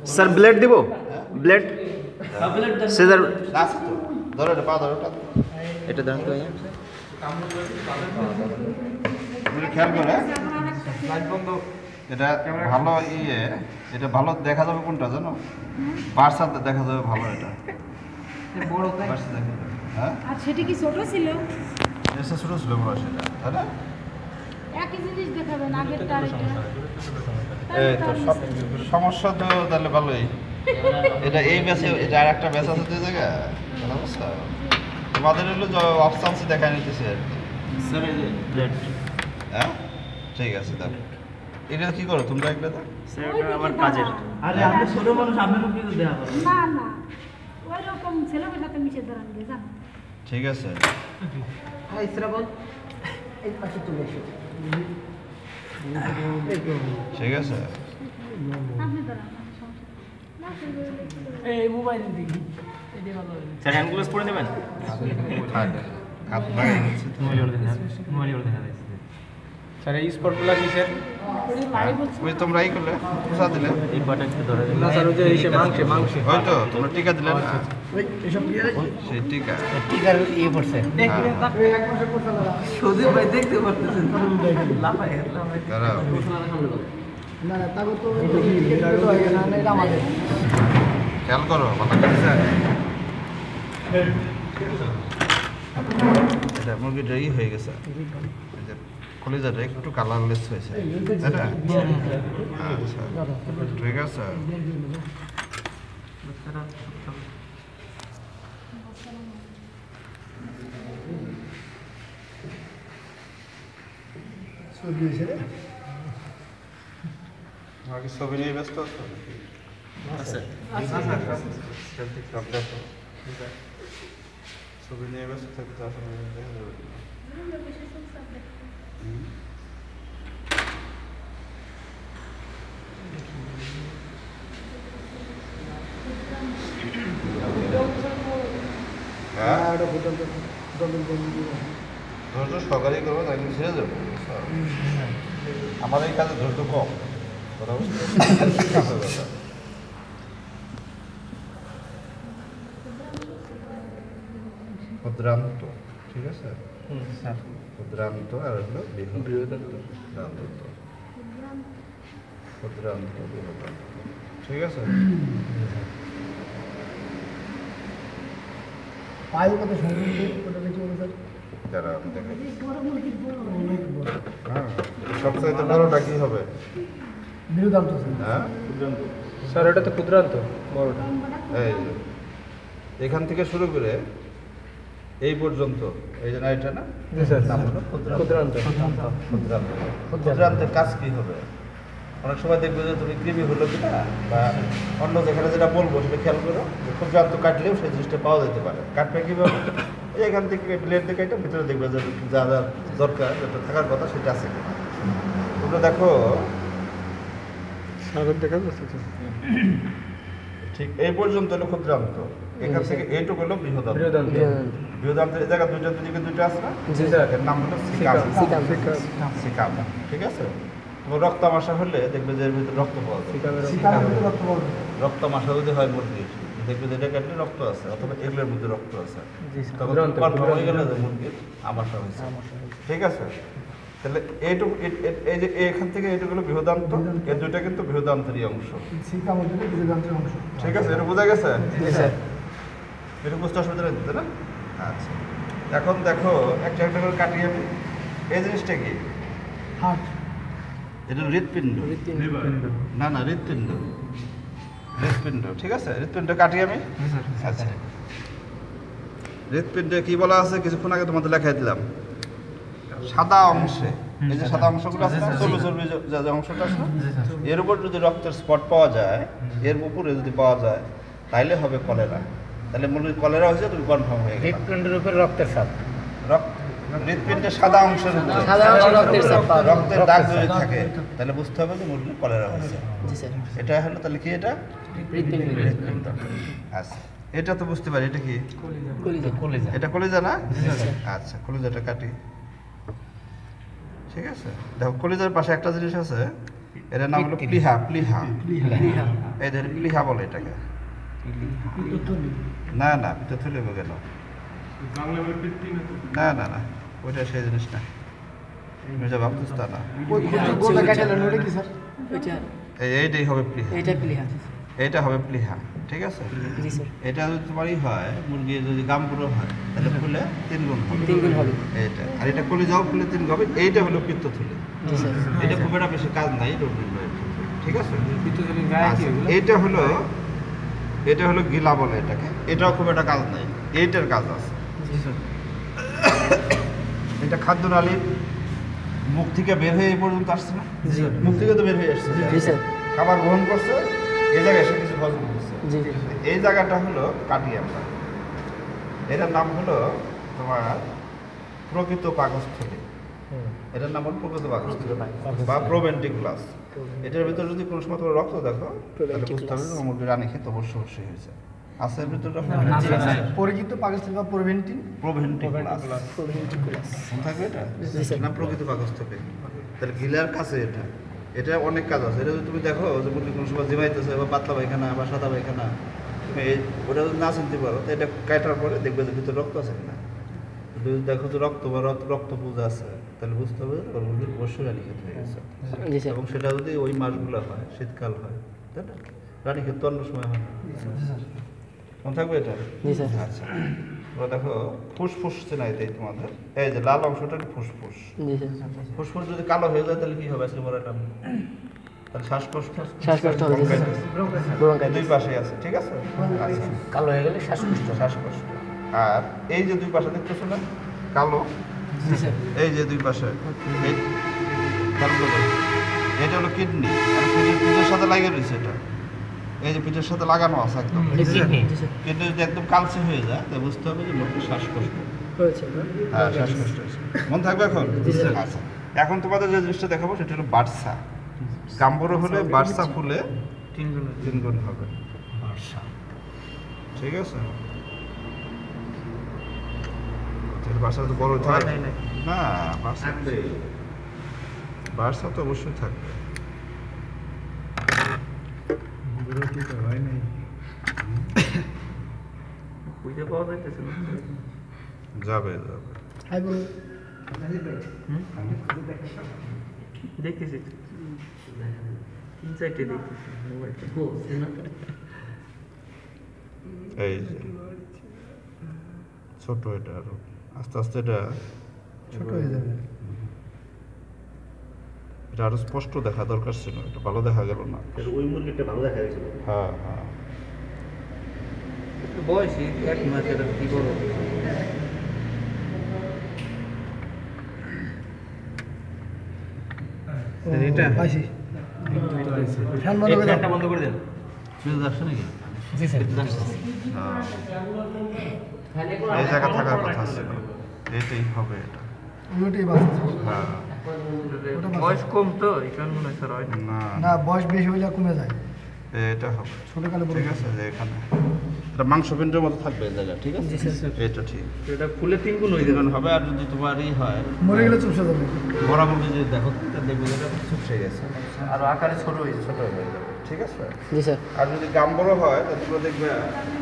Sir blade দিব blade caesar ধরো এটা পা ধরো এটা দেন তো খেয়াল করে এটা ভালো এটা ভালো দেখা যাবে কোনটা জানো বার্সাতে দেখা যাবে ভালো এটা বড় বার্সা দেখা যাবে হ্যাঁ আর সেটা কি ছোট ছিল এসে ছোট ছিল বড় সেটা তাই না একই জিনিস দেখাবেন আগেরটা আরেকটা এই তো সব সমস্যা তো তাহলে ভালোই এটা এই ম্যাচে এটা আর একটা ম্যাচ আছে দুই জায়গা বুঝছো তোমাদের হলো অপশনস দেখা নিতেছে আর কি স্যার এই ব্লেড হ্যাঁ ঠিক আছে দাও এটা কি করো তোমরা একটা দাও স্যার এটা আমার কাজের আরে আপনি ছোট মানুষ আপনারও কি দেয়া হবে না না ওই রকম ছেলেমেয়ের সাথে মিশে দাঁড়ান গে জানো ঠিক আছে হ্যাঁ ইসরাবল এই পাশে চলে এসো ঠিক আছে আপনি দাঁড়ান এই মোবাইল দেখি এটা ভালো হবে স্যার হ্যান্ড গ্লাভস পরে নেবেন থাক হাত লাগাই গেছে মোবাইল দেখা যাচ্ছে স্যার এই স্পটগুলো কি স্যার ওই তোমরা এই করলে পোষা দিলে এই বাটনটা ধরে না স্যার ওই যে এই মাংস ওই তো তোমরা টিকা দিলে না ওই এসব কি সেই টিকা টিকার ইয়ে পড়ছে শুধু ভাই দেখতে পারতেছেন লাফায় দাঁড়াও না না তাও তো এটা আমাদের খেয়াল করো ভালো করে এটা মুরগিটা হয়ে গেছে কলিজাটা একটু কালারলেস হয়েছে এটা আচ্ছা ঠিক আছে আগে ছবি নিয়ে ব্যস্ত আছো ছবি নিয়ে ব্যস্ত থাকতে আসলে দেখা যাবে ধৈর্য সকালেই করবো তাই ছেড়ে যাবো আমার এই কাজে ধৈর্য কম কথা বুঝতে ক্ষুদ্রান্ত ঠিক আছে ক্ষুদ্রান্ত আর হলো বৃহদান্ত ক্ষুদ্রান্ত বৃহদান্ত ঠিক আছে পায়ের কথা সংগ্রহ করে দেখি স্যার যারা দেখে হ্যাঁ সবচাইতে বড়টা কি হবে বিরুদান্ত হ্যাঁ স্যার এটা তো ক্ষুদ্রান্ত বড়টা এই যে এখান থেকে শুরু করে এই পর্যন্ত এই যে না এটা না জি স্যার নাম হলো ক্ষুদ্রান্ত ক্ষুদ্রান্তের কাজ কি হবে অনেক সময় দেখবে যে তুমি কৃমি হলো কিনা বা অন্য যেখানে যেটা বলবো সেটা খেয়াল করো যে ক্ষুদ্রান্ত কাটলেও সেই জিনিসটা পাওয়া যেতে পারে কাটবে কীভাবে এখান থেকে ব্লেড দিয়ে কাটে ভিতরে দেখবে যে যা যা দরকার যেটা থাকার কথা সেটা আছে কিনা তোমরা দেখো দেখা যাচ্ছে ঠিক এই পর্যন্ত হলো ক্ষুদ্রান্ত এখান থেকে এইটুকু হলো বৃহদান্ত বৃহদান্তের এই জায়গা দুইদিকে দুইটা আছে না জি স্যার এর নাম হলো সিকাম ঠিক আছে এবং রক্তামাশা হলে দেখবে যে এর ভিতরে রক্ত পাওয়া যায় রক্তামাশা যদি হয় মুরগির দেখবে যে এটা কাটলে রক্ত আছে অথবা এগুলোর মধ্যে রক্ত আছে তখন কনফার্ম হয়ে গেলে যে মুরগির আমাশা হয়েছে ঠিক আছে তাহলে এইটুকু এই যে এখান থেকে এইটুকু হলো বৃহদান্ত এই দুইটা কিন্তু বৃহদান্তেরই অংশ ঠিক আছে এটা বোঝা গেছে এটা বুঝতে অসুবিধা নেই তাই না আচ্ছা এখন দেখো একটা একটা করে কাটি আমি এই জিনিসটা কি হার্ট এটা হৃৎপিণ্ড না না হৃৎপিণ্ড ঠিক আছে হৃৎপিণ্ড কাটি আমি আচ্ছা হৃৎপিণ্ডে কি বলা আছে কিছুক্ষণ আগে তোমাদের লেখাই দিলাম সাদা অংশে এই যে সাদা অংশগুলো আছে না চর্বি চর্বি যে অংশটা আছে না এর উপর যদি রক্তের স্পট পাওয়া যায় এর উপরে যদি পাওয়া যায় তাইলে হবে কলেরা তাহলে মূল কলেরা হয়েছে তুমি কনফার্ম হয়ে গেল হৃৎপিণ্ডের উপরে রক্তের চাপ হৃৎপিণ্ডের সাদা অংশের উপরে রক্তের দাগ যদি থাকে তাহলে বুঝতে হবে যে মুরগির কলেরা হয়েছে এটা হলো তাহলে কি এটা হৃৎপিণ্ড আচ্ছা এটা তো বুঝতে পারি এটা কি এটা কলিজা না আচ্ছা কলিজাটা কাটি ঠিক আছে দেখো কলিজার পাশে একটা জিনিস আছে এটার নাম হলো প্লিহা প্লিহা এই ধরে প্লিহা বলে এটাকে না না পিত্তথলি হবে কেন না না না ওইটা সেই জিনিস না যা ভাবতেছ তা না গোলা কাটালেন ওটা কি স্যার? এইটাই হবে প্লিহা এটা প্লিহা। এইটা হবে প্লিহা ঠিক আছে জি স্যার। এটা যদি তোমারই হয় মুরগির যদি গামপুরো হয় তাহলে ফুলে 3 গুণ হবে 3 গুণ হবে। এইটা আর এটা করলে যাও ফুলে 3 গুণ হবে এইটা হলো পিত্তথলি জি স্যার। এটা খুব একটা বেশি কাজ নাই রোগ নির্ণয়ের ক্ষেত্রে, ঠিক আছে আচ্ছা, এটা হলো গিলা বলে এটাকে এটাও খুব একটা কাজ নাই এইটার কাজ আছে এটা খাদ্যনালীর মুখ থেকে বের হয়ে এই পর্যন্ত আসছে না মুখ থেকে তো বের হয়ে আসছে জি স্যার। খাবার গ্রহণ করছে এই জায়গায় এসে কিছু হজম করছে জি। এই জায়গাটা হলো কাটিয়ামটা এটার নাম হলো তোমার প্রকৃত পাকস্থলী এটার নাম হলো প্রকৃত পাকস্থলী বা প্রোভেন্ট্রিকুলাস এটার ভিতরে যদি কোনো সময় তোমার রক্ত দেখো তাহলে বুঝতে হবে যে মুরগির রানী খেতে অবশ্যই হয়েছে আছে এর ভিতরে পরিচিত পাকিস্তান বা প্রভেন্টিন প্রোভেন্ট্রিকুলাস মনে থাকবে এটা না প্রকৃত পাকস্থলী তাহলে গিলার কাছে এটা এটা অনেক কাজ আছে এটা যদি তুমি দেখো যে মুরগি কোনো সময় জিমাইতেছে বা পাতলা পায়খানা বা সাদা পায়খানা তুমি ওটা যদি না চিনতে পারো তো এটা কাটার পরে দেখবে যে ভিতরে রক্ত আছে কিনা যদি দেখো যে রক্ত বা রক্ত পুজো আছে তাহলে বুঝতে হবে ওর মুরগির অবশ্যই রানী খেতে হয়ে গেছে এবং সেটা যদি ওই মাসগুলো হয় শীতকাল হয় তাই না রানী খেতে অন্য সময় হয় না মনে থাকবে এটা আচ্ছা ওরা দেখো ফুসফুস চেনাইতে তোমাদের এই যে লাল অংশটা ফুসফুস ফুসফুস যদি কালো হয়ে যায় তাহলে কি হবে আজকে বড় একটা তাহলে শ্বাসকষ্ট হবে দুই পাশে আছে ঠিক আছে আচ্ছা কালো হয়ে গেলে শ্বাসকষ্ট আর এই যে দুই পাশে দেখতেছো না কালো এই যে দুই পাশে এটা হলো কিডনি আর পিঠের সাথে লাগিয়ে রয়েছে এটা এই যে পিঠের সাথে লাগানো আছে একদম কিডনি যদি একদম কালচে হয়ে যায় তাহলে বুঝতে হবে যে মুরগির শ্বাসকষ্ট হয়েছে হ্যাঁ শ্বাসকষ্ট হয়েছে মনে থাকবে এখন আচ্ছা এখন তোমাদের যে জিনিসটা দেখাবো সেটা হলো বার্সা গাম্বুরো হলে বার্সা ফুলে 3 গুণ হবে বার্সা ঠিক আছে বার্সা তো বড় থাকবে না বার্সা তো অবশ্যই থাকবে যাবে দেখতেছি 3-4টে দেখতেছি এই যে ছোট এটা আরো আস্তে আস্তে এটা ছোট হয়ে যাবে এটা আরো স্পষ্ট দেখা দরকার ছিল এটা ভালো দেখা গেল না ওই মুরগিটা ভালো দেখা গেছিল হ্যাঁ হ্যাঁ বয়সী 1 মাসের কি বড় এটা পাইছি ফ্যানটা বন্ধ করে দেন ফিউজ আসছে নাকি জি স্যার এই জায়গা থাকার কথা ছিল এটাই হবে এটা ওটাই বাঁচা হ্যাঁ বয়স কম তো এই কারণে মনে হয় স্যার হয় না না বয়স বেশি হইলে কমে যায় এটা হবে ছোটকালে বড় ঠিক আছে যে এখানে এটা মাংসপিণ্ডের মতো থাকবে এই জায়গা ঠিক আছে এটা ঠিক এটা ফুলে 3 গুণ হয়ে যাবে যেমন হবে আর যদি তোমারই হয় মরে গেলে চুপসে যাবে বরাবর যদি দেখো তাহলে দেখবে যে এটা চুপসে গেছে আর আকারে ছোট হয়েছে ছোট হয়ে যাবে ঠিক আছে জি স্যার আর যদি গাম্বরও হয় তাহলে তোমরা দেখবে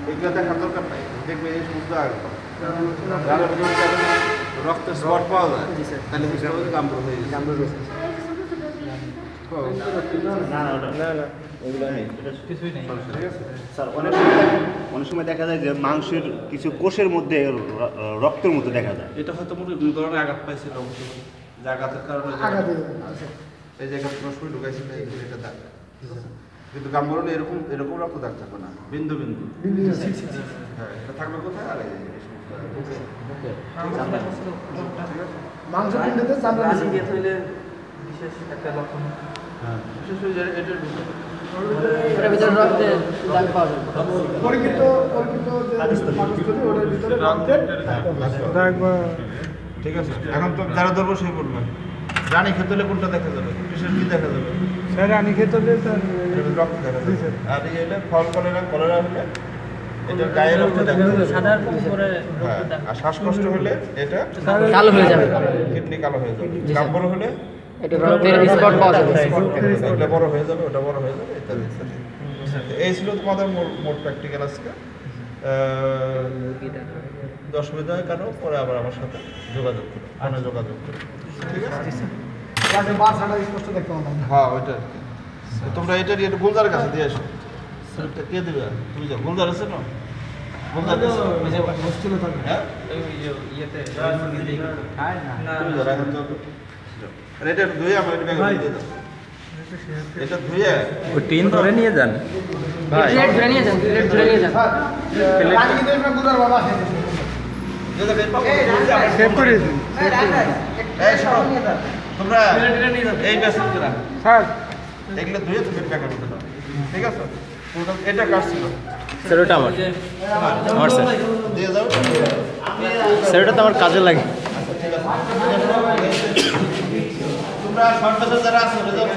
এগুলো দেখার দরকার নাই দেখবে এই সমস্ত রক্তের স্পট পাওয়া যায় তাহলে বুঝতে হবে গাম্বর হয়ে গেছে স্যার অনেক সময় দেখা যায় যে মাংসের কিছু কোষের মধ্যে রক্তের মতো দেখা যায় এটা হয়তো মুরগি 2 ধরনের আঘাত পাইছিল যে আঘাতের কারণে এই জায়গায় রসুই ঢুকাইছিল এটা দাগ কিন্তু গাম্বরণে এরকম এরকম রক্ত দাগ থাকবে না বিন্দু বিন্দু হ্যাঁ এটা থাকবে কোথায় আর মাংস পিণ্ডতে চামড়া রাজি দিয়ে থইলে বিশেষ একটা লক্ষণ হ্যাঁ বিশেষ করে এটা এর ভিতরে রক্তের দাগ পাওয়া যাবে পরিচিত যে পাকস্থলী ওটার ভিতরে রক্তের দাগ ঠিক আছে এখন তো যারা ধরবো সেই বলবে রানী খেতে হলে কোনটা দেখা যাবে কিসের কি দেখা যাবে স্যার রানী খেতে হলে স্যার রক্ত দেখা যাবে আর এই হলে ফল কলেরা হলে এটা গায়ের রক্ত দেখা যাবে সাদার উপরে হ্যাঁ আর শ্বাসকষ্ট হলে এটা কালো হয়ে যাবে কিডনি কালো হয়ে যাবে গাম্বর হলে এটা রক্তের স্পট পাওয়া যাবে। ওটা বড় হয়ে যাবে, ওটা বড় হয়ে যাবে ইত্যাদি ইত্যাদি। এই ছিল তোমাদের মোট প্র্যাকটিক্যাল আজকে। 10 মিনিট হয় কারো পরে আবার আমার সাথে যোগাযোগ করো, ফোনে যোগাযোগ করো, ঠিক আছে? ক্লাসে বাসাটা স্পষ্ট দেখতে পারলাম। হ্যাঁ ওইটা আর কি। তোমরা এটা নিয়ে একটু গুলজারের কাছে দিয়ে এসো। স্যারটা কে দেবে? তুমি যাও, গুলজার আছে না? গুলজার আছে? হোস্টেলে থাকে। হ্যাঁ? ইয়েতে তুমি যাও, রাখেন তো। আর এটা একটু ধুয়ে আমার এটা ব্যাগে দিয়ে দাও। এটা ধুয়ে ওই টিন ধরে নিয়ে যান ভাই। প্লেট ধরে নিয়ে যান, প্লেট ধরে নিয়ে যান। আগে কিন্তু এরকম গুদার বাবা আছে। সেভ করে দিন। এই শোনো, তোমরা এই মেসেজ করা স্যার এগুলো ধুয়ে তুমি ব্যাগে ঢুকে দাও, ঠিক আছে? টোটাল এটা কাজ ছিল, স্যার ওটা আমার স্যার দিয়ে যাও। স্যার ওটা তো আমার কাজে লাগে। ঠিক আছে, তোমরা শর্ট মেসেজ যারা আছে রেজাল্ট